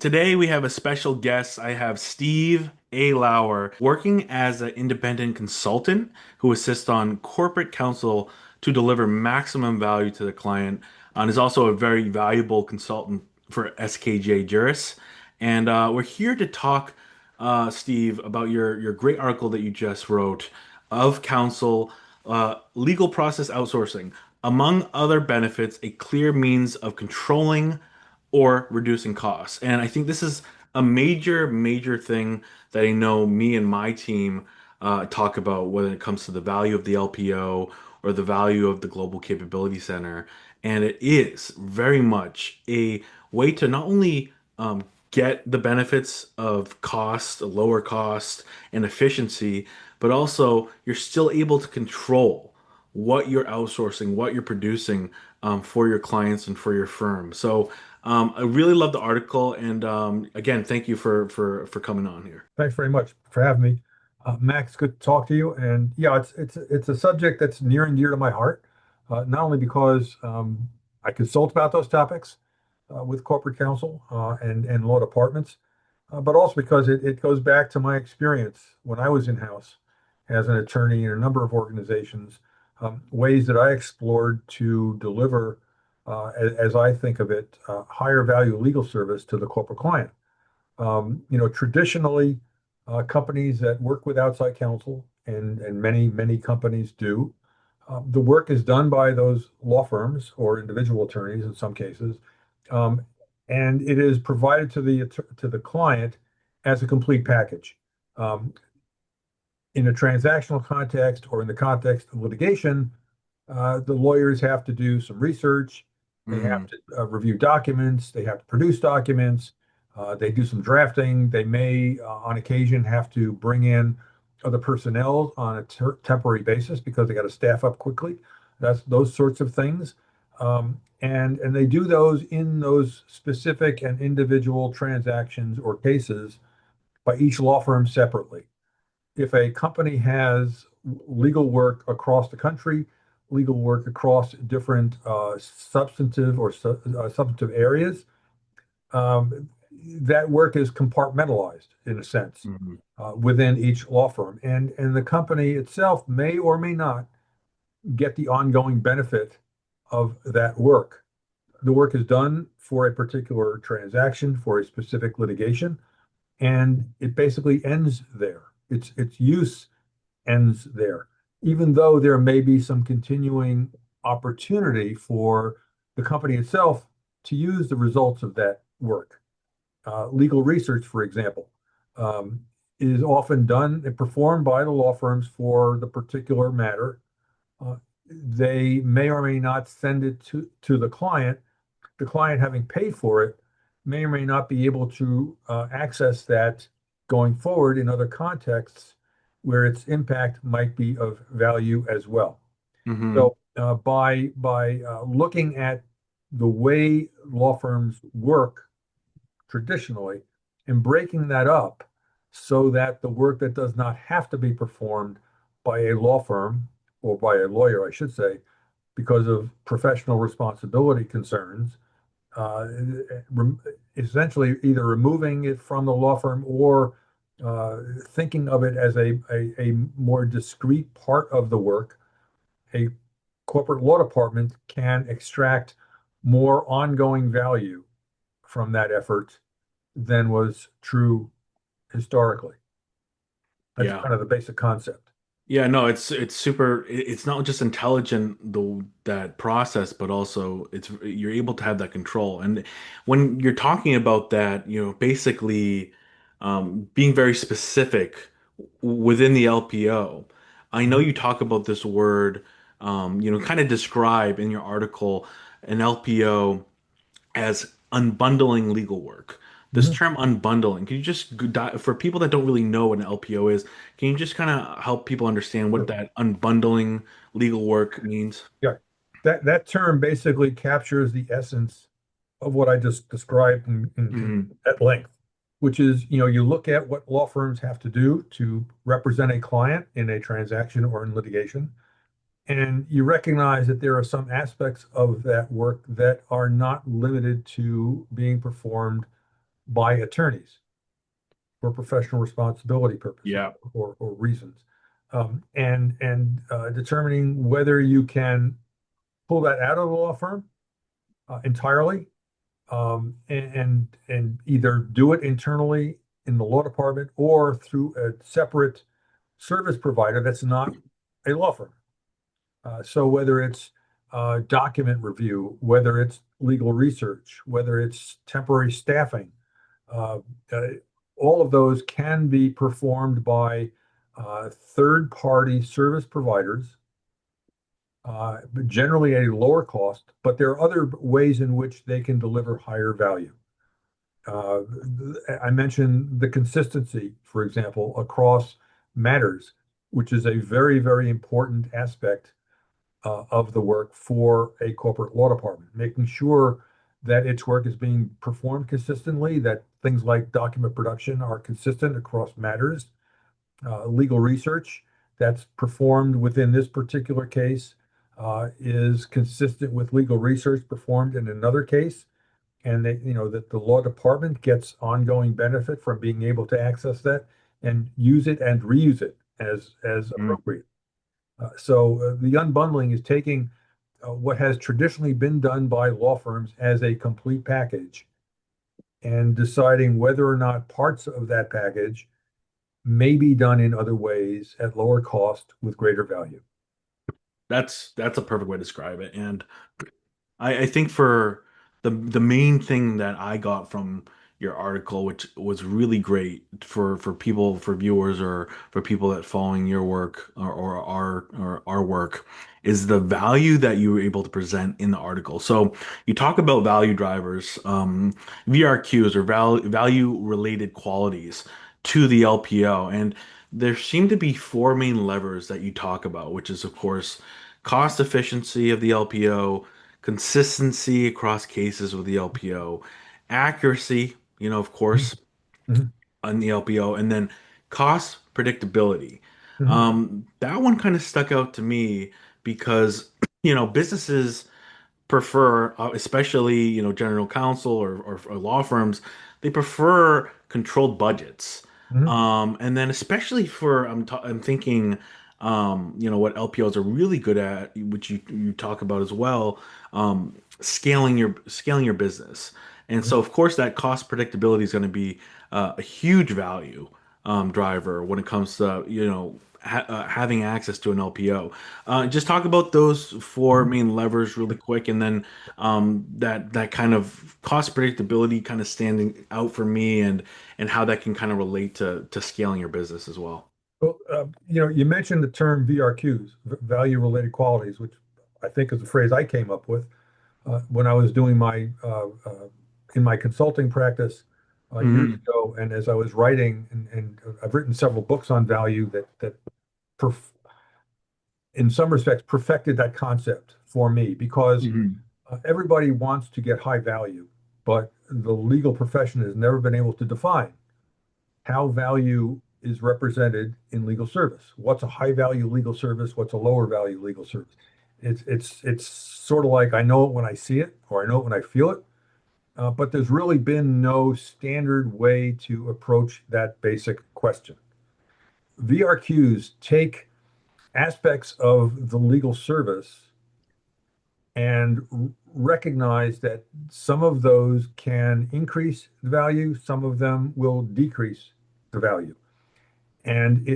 Today we have a special guest. I have Steve A. Lauer working as an independent consultant who assists on corporate counsel to deliver maximum value to the client, and is also a very valuable consultant for SKJ Juris. And we're here to talk, Steve, about your great article that you just wrote of counsel, legal process outsourcing. Among other benefits, a clear means of controlling or reducing costs. And I think this is a major thing that I know me and my team talk about when it comes to the value of the LPO or the value of the Global Capability Center. And it is very much a way to not only get the benefits of cost, lower cost, and efficiency, but also you're still able to control what you're outsourcing, what you're producing for your clients and for your firm. So I really love the article, and again, thank you for coming on here. Thanks very much for having me. Max, good to talk to you. And yeah, it's a subject that's near and dear to my heart, not only because I consult about those topics with corporate counsel and law departments, but also because it goes back to my experience when I was in-house as an attorney in a number of organizations, ways that I explored to deliver, as I think of it, higher value legal service to the corporate client. Traditionally, companies that work with outside counsel, and many companies do, the work is done by those law firms or individual attorneys in some cases, um, and it is provided to the client as a complete package. Um, in a transactional context or in the context of litigation, the lawyers have to do some research. They have Hmm. to review documents. They have to produce documents. They do some drafting. They may, on occasion, have to bring in other personnel on a temporary basis because they got to staff up quickly. That's those sorts of things. And they do those in those specific and individual transactions or cases by each law firm separately. If a company has legal work across the country, legal work across different substantive or substantive areas, that work is compartmentalized in a sense Hmm. within each law firm. And the company itself may or may not get the ongoing benefit of that work. The work is done for a particular transaction, for a specific litigation, and it basically ends there. Its use ends there, even though there may be some continuing opportunity for the company itself to use the results of that work. Legal research, for example, um, is often done and performed by the law firms for the particular matter. Uh, they may or may not send it to the client. The client, having paid for it, may or may not be able to access that going forward in other contexts where its impact might be of value as well. Hmm. So by looking at the way law firms work traditionally and breaking that up so that the work that does not have to be performed by a law firm or by a lawyer, I should say, because of professional responsibility concerns, uh, essentially either removing it from the law firm or thinking of it as a more discrete part of the work, a corporate law department can extract more ongoing value from that effort than was true historically. That's Yeah. kind of the basic concept. Yeah, no, it's super. It's not just intelligent that process, but also it's you're able to have that control. And when you're talking about that, basically being very specific within the LPO. I know Mhm. you talk about this word, kind of describe in your article an LPO as unbundling legal work. This Mhm. term unbundling, can you just, for people that don't really know what an LPO is, can you just kind of help people understand what Sure. that unbundling legal work means? Yeah. That term basically captures the essence of what I just described Hmm. at length, which is, you look at what law firms have to do to represent a client in a transaction or in litigation, and you recognize that there are some aspects of that work that are not limited to being performed by attorneys for professional responsibility purposes Yeah. or reasons, and determining whether you can pull that out of the law firm entirely, and either do it internally in the law department or through a separate service provider that's not a law firm. So whether it's document review, whether it's legal research, whether it's temporary staffing, uh, uh, all of those can be performed by third-party service providers, but generally at a lower cost, but there are other ways in which they can deliver higher value. Uh, I mentioned the consistency, for example, across matters, which is a very, very important aspect of the work for a corporate law department, making sure that its work is being performed consistently, that things like document production are consistent across matters, legal research that's performed within this particular case is consistent with legal research performed in another case, and that the law department gets ongoing benefit from being able to access that and use it and reuse it as Mm. appropriate. So the unbundling is taking what has traditionally been done by law firms as a complete package and deciding whether or not parts of that package may be done in other ways at lower cost with greater value. That's a perfect way to describe it. And I think for the main thing that I got from your article, which was really great for people, for viewers, or for people that following your work or our work, is the value that you were able to present in the article. So you talk about value drivers, VRQs, or value related qualities to the LPO, and there seem to be four main levers that you talk about, which is of course cost efficiency of the LPO, consistency across cases with the LPO, accuracy, of Mhm, course, mhm, on the LPO, and then cost predictability. mhm, That one kind of stuck out to me because, businesses prefer, especially, general counsel or law firms, they prefer controlled budgets. mhm, And then especially for, I'm thinking, what LPOs are really good at, which you talk about as well, scaling your business. And mhm, so, of course, that cost predictability is going to be a huge value driver when it comes to, having access to an LPO. Just talk about those four mhm. main levers really quick, and then that kind of cost predictability kind of standing out for me, and how that can kind of relate to scaling your business as well. Well, you mentioned the term VRQs, value related qualities, which I think is a phrase I came up with when I was doing in my consulting practice years Hmm. ago, and as I was writing, and I've written several books on value that perf in some respects perfected that concept for me because Hmm. everybody wants to get high value, but the legal profession has never been able to define how value is represented in legal service. What's a high value legal service? What's a lower value legal service? It's sort of like I know it when I see it, or I know it when I feel it, but there's really been no standard way to approach that basic question. VRQs take aspects of the legal service and recognize that some of those can increase the value, some of them will decrease the value. And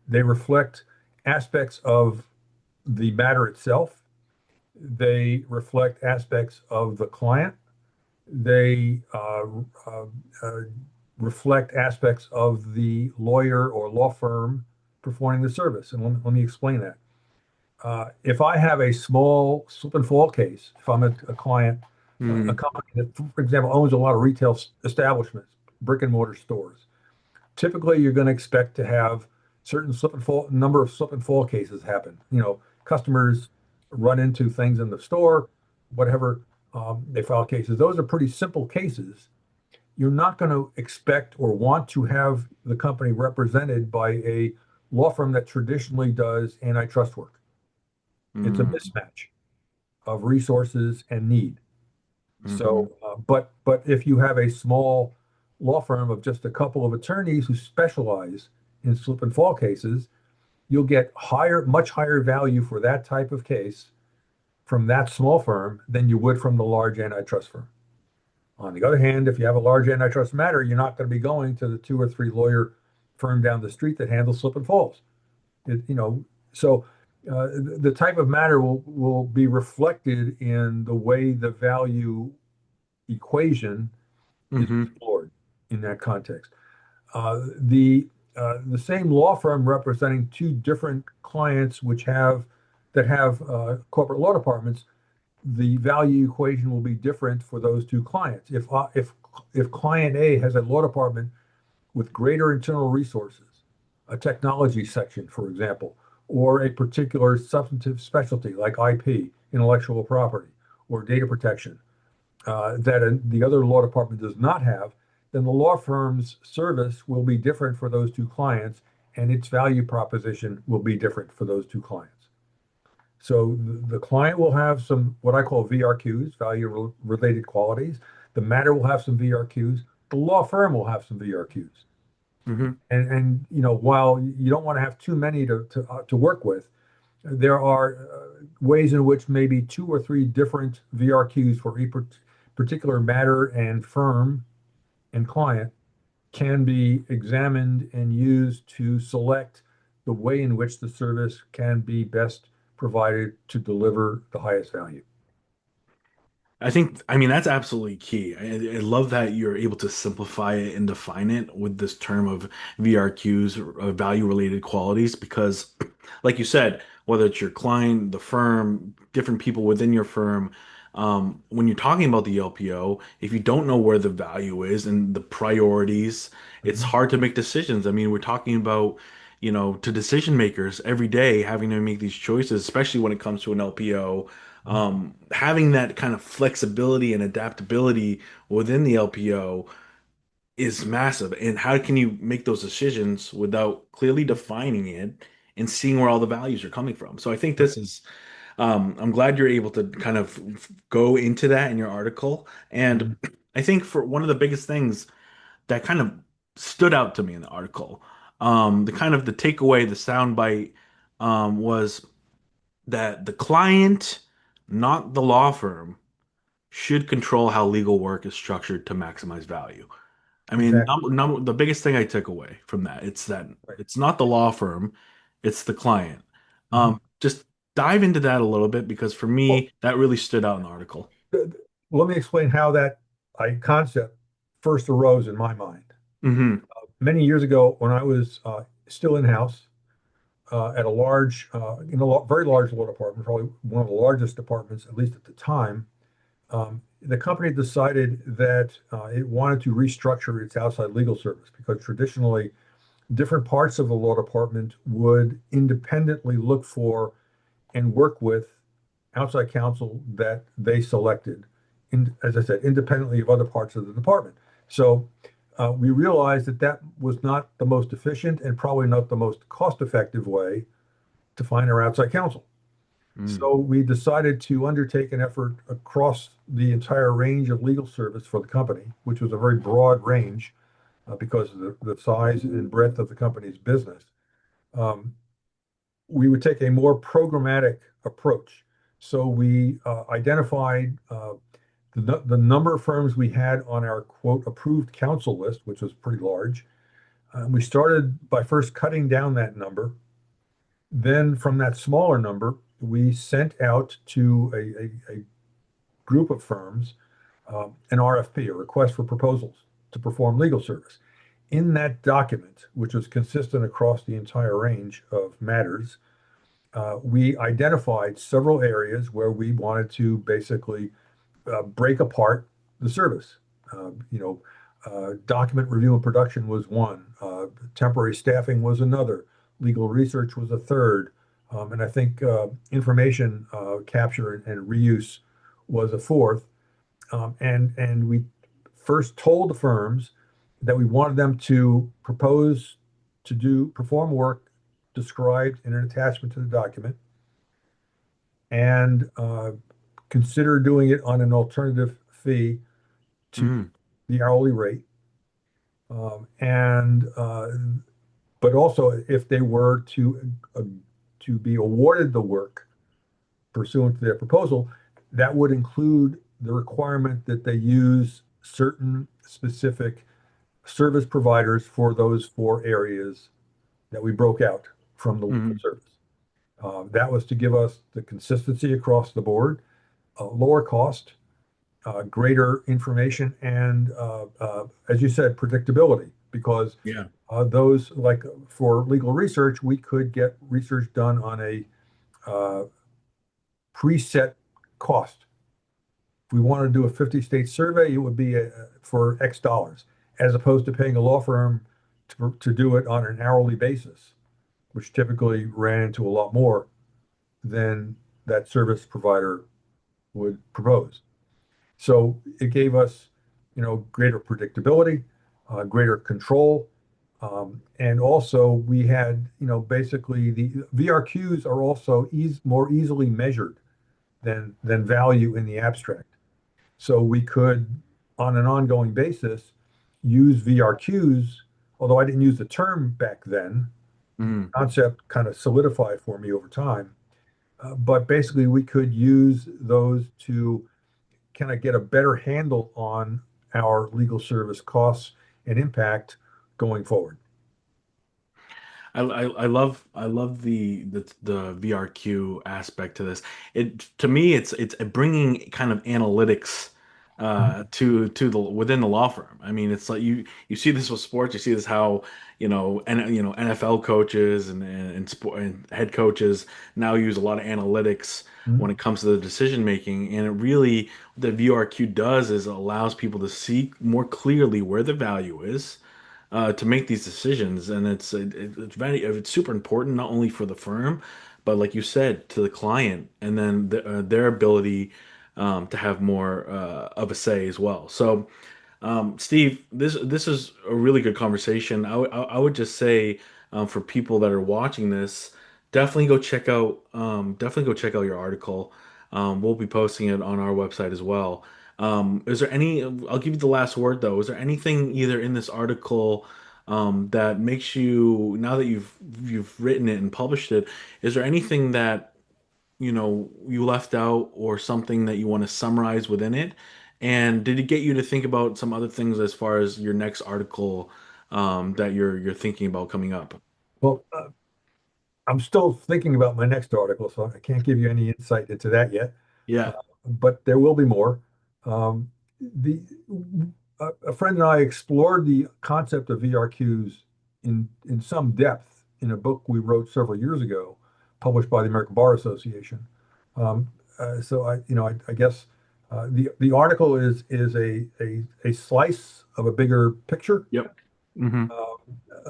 they reflect aspects of the matter itself. They reflect aspects of the client. They uh, uh, reflect aspects of the lawyer or law firm performing the service. And let me explain that. If I have a small slip and fall case, if I'm a client, a Hmm. company that, for example, owns a lot of retail establishments, brick and mortar stores, typically you're going to expect to have certain slip and fall number of slip and fall cases happen. Customers run into things in the store, whatever, they file cases. Those are pretty simple cases. You're not going to expect or want to have the company represented by a law firm that traditionally does antitrust work. It's a Hmm. mismatch of resources and need. Hmm. So, but if you have a small law firm of just a couple of attorneys who specialize in slip and fall cases, you'll get much higher value for that type of case from that small firm than you would from the large antitrust firm. On the other hand, if you have a large antitrust matter, you're not going to be going to the two or three lawyer firm down the street that handles slip and falls. It, you know, so the type of matter will be reflected in the way the value equation is Hmm. explored in that context. The same law firm representing two different clients that have corporate law departments, the value equation will be different for those two clients. If client A has a law department with greater internal resources, a technology section, for example, or a particular substantive specialty like IP, intellectual property, or data protection, the other law department does not have, then the law firm's service will be different for those two clients, and its value proposition will be different for those two clients. So the client will have some what I call VRQs, value related qualities. The matter will have some VRQs. The law firm will have some VRQs. Hmm. And while you don't want to have too many to work with, there are ways in which maybe two or three different VRQs for each particular matter and firm and client can be examined and used to select the way in which the service can be best provided to deliver the highest value. I mean, that's absolutely key. I love that you're able to simplify it and define it with this term of VRQs, value related qualities, because, like you said, whether it's your client, the firm, different people within your firm, when you're talking about the LPO, if you don't know where the value is and the priorities, it's Mhm. hard to make decisions. I mean, we're talking about, to decision makers every day having to make these choices, especially when it comes to an LPO. Having that kind of flexibility and adaptability within the LPO is massive. And how can you make those decisions without clearly defining it and seeing where all the values are coming from? So I think Right. I'm glad you're able to kind of go into that in your article. And Mhm. I think for one of the biggest things that kind of stood out to me in the article, the takeaway, the soundbite, was that the client, not the law firm, should control how legal work is structured to maximize value. I mean, Exactly. the biggest thing I took away from that, it's that Right. it's not the law firm, it's the client. Mhm. Just dive into that a little bit because for Well, me, that really stood out in the article. th- let me explain how that concept first arose in my mind. Hmm. Many years ago, when I was still in-house at a very large law department, probably one of the largest departments, at least at the time, the company decided that it wanted to restructure its outside legal service because traditionally different parts of the law department would independently look for and work with outside counsel that they selected, as I said, independently of other parts of the department. So we realized that that was not the most efficient and probably not the most cost-effective way to find our outside counsel. Mm. So we decided to undertake an effort across the entire range of legal service for the company, which was a very broad range because of the size and breadth of the company's business. Um, we would take a more programmatic approach. So we identified the number of firms we had on our quote approved counsel list, which was pretty large. We started by first cutting down that number. Then from that smaller number, we sent out to a group of firms an RFP, a request for proposals to perform legal service. In that document, which was consistent across the entire range of matters, we identified several areas where we wanted to basically break apart the service. Document review and production was one, temporary staffing was another, legal research was a third, and I think information capture and reuse was a fourth. And we first told the firms that we wanted them to propose to perform work described in an attachment to the document and consider doing it on an alternative fee to Mm. the hourly rate. And but also if they were to be awarded the work pursuant to their proposal, that would include the requirement that they use certain specific service providers for those four areas that we broke out from the list of Hmm. service. That was to give us the consistency across the board, lower cost, greater information, and as you said, predictability. Because Yeah. those, like for legal research, we could get research done on a uh, preset cost. If we wanted to do a 50-state survey, it would be for X dollars, as opposed to paying a law firm to do it on an hourly basis, which typically ran into a lot more than that service provider would propose. So it gave us, greater predictability, greater control, and also we had, basically the VRQs are also more easily measured than value in the abstract. So we could, on an ongoing basis, use VRQs, although I didn't use the term back then. The Hmm. concept kind of solidified for me over time. But basically, we could use those to kind of get a better handle on our legal service costs and impact going forward. I love the VRQ aspect to this. It to me it's bringing kind of analytics to the within the law firm. I mean, it's like you see this with sports. You see this how NFL coaches and sport and head coaches now use a lot of analytics Mhm. when it comes to the decision making. And it really what the VRQ does is it allows people to see more clearly where the value is to make these decisions, and it's super important not only for the firm, but like you said, to the client, and then their ability to have more of a say as well. So, Steve, this is a really good conversation. I would just say for people that are watching this, definitely go check out your article. We'll be posting it on our website as well. Is there any? I'll give you the last word though. Is there anything either in this article that makes you, now that you've written it and published it, is there anything that you left out or something that you want to summarize within it? And did it get you to think about some other things as far as your next article that you're thinking about coming up? Well, I'm still thinking about my next article, so I can't give you any insight into that yet. Uh, Yeah. but there will be more. Um, the a friend and I explored the concept of VRQs in some depth in a book we wrote several years ago, published by the American Bar Association. Um, so I guess the article is a slice of a bigger picture. Yep. Hmm.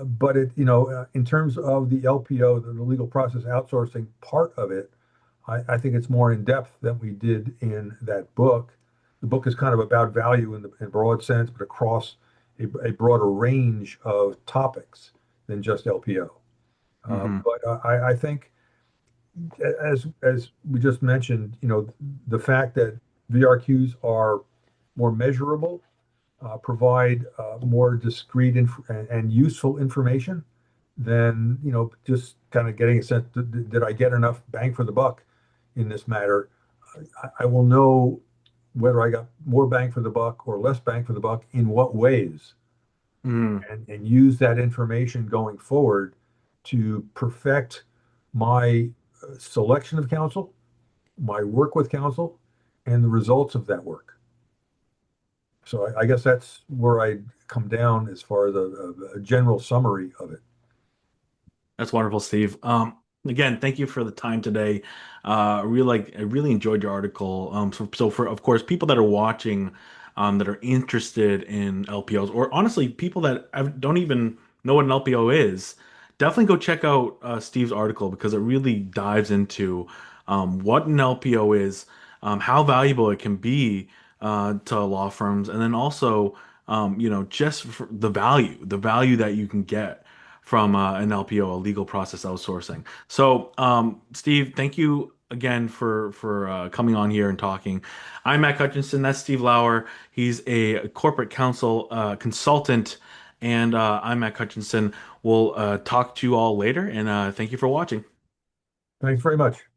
But in terms of the LPO, the legal process outsourcing part of it, I think it's more in depth than we did in that book. The book is kind of about value in broad sense, but across a broader range of topics than just LPO. Hmm. But I think, as we just mentioned, the fact that VRQs are more measurable, provide more discrete and useful information than just kind of getting a sense, did I get enough bang for the buck in this matter? I will know whether I got more bang for the buck or less bang for the buck in what ways, Hmm. and use that information going forward to perfect my selection of counsel, my work with counsel, and the results of that work. So I guess that's where I come down as far as a general summary of it. That's wonderful, Steve. Again, thank you for the time today. I really enjoyed your article. So for of course people that are watching, that are interested in LPOs, or honestly people that don't even know what an LPO is, definitely go check out Steve's article because it really dives into what an LPO is, how valuable it can be to law firms, and then also just for the value that you can get from an LPO, a legal process outsourcing. So, Steve, thank you again for coming on here and talking. I'm Mac Hutchinson. That's Steve Lauer. He's a corporate counsel consultant And I'm Mac Hutchinson. We'll talk to you all later, and thank you for watching. Thanks very much.